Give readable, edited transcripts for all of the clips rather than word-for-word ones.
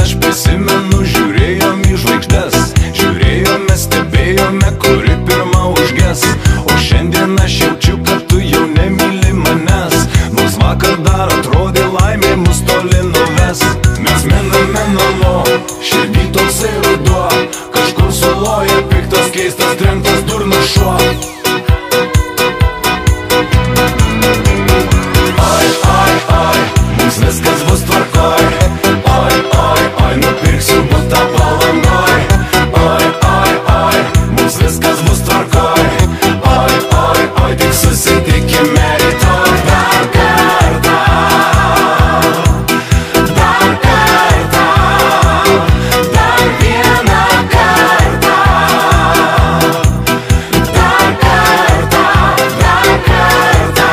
aš prisimenu, žiūrėjom į žvaigždes, žiūrėjome, stebėjome, kuri pirma užges. O šiandien aš jaučiu, kad tu jau nemyli manęs, nors vakar dar atrodė laimė mus toli nuves. Mes miname namo, širdį toksai ruduo, kažkur suloja piktas, keistas, trenktas durnas šuo. Oi, oi, oi, mums viskas bus tvarkoj. Oi, oi, oi, nupirksiu butą Palangoj. Oi, oi, oi, mums viskas bus tvarkoj. Oi, oi, oi, tik susitikime rytoj. Dar kartą, dar vieną kartą, dar kartą, dar kartą.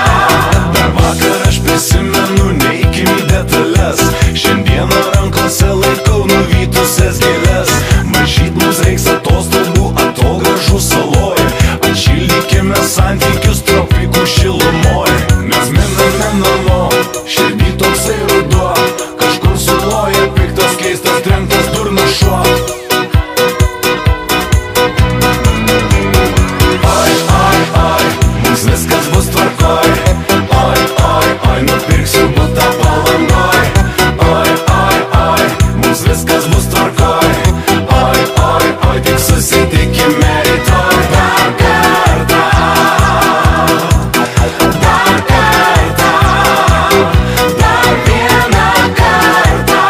Dar vakar aš prisimenu, neikim į detalės, šiandieną rankose laikau nuvytusias gėles. Maišyt mums reiks atostogų, atogražų saloj, atšildykime santykius tropikų šilumoj. Mes miname namo, širdį toksai ruduo, kažkur suloja piktas, keistas, trenktas, durnas šuo. Oi, oi, oi, mums viskas bus tvarkoj. Oi, oi, oi, nupirksiu butą Palangoj. Oi, oi, oi, mums viskas bus tvarkoj. Oi, oi, oi, tik susitikime rytoj. Dar kartą, dar kartą, dar vieną kartą,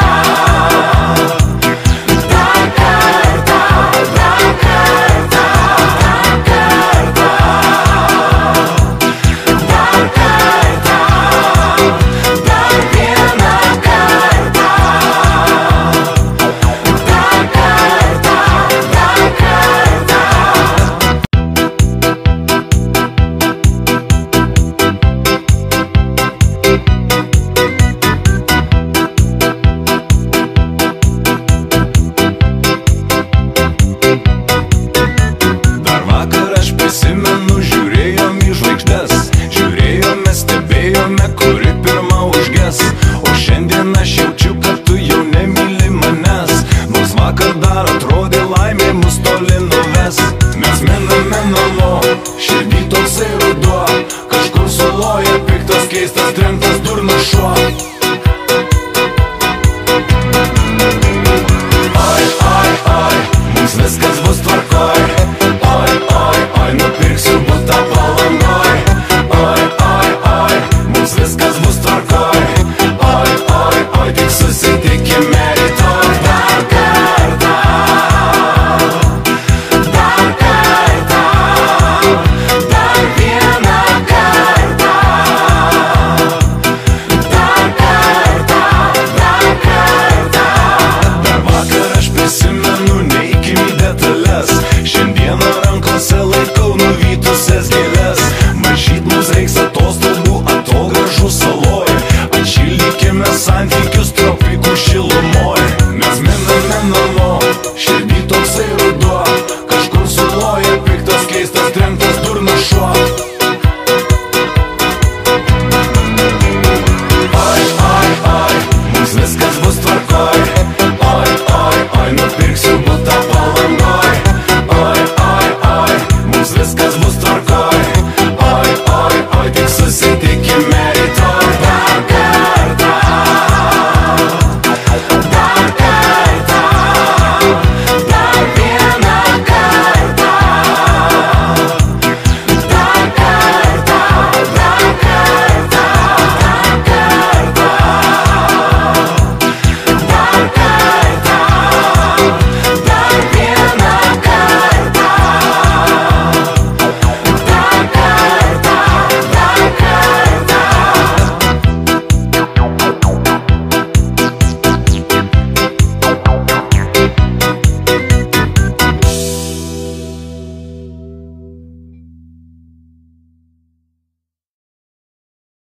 dar kartą, dar kartą, dar kartą, dar kartą, dar vieną kartą, dar kartą, dar kartą. Dar vakar aš prisimenu, žiūrėjom į žvaigždes, žiūrėjome, stebėjome, kuri pirma užges. O šiandien aš jaučiu, kad tu jau nemyli manęs, nors vakar dar atrodė laimė mus toli nuves. Mes miname namo, širdį toksai ruduo, kažkur suloja piktas, keistas, trenktas, durnas šuo. Oi, oi, oi, mums viskas bus tvarkoj. Oi, oi, oi, nupirksiu butą Palangoj. Oi, oi, oi, mums viskas bus tvarkoj. Oi, oi, oi, tik susitikime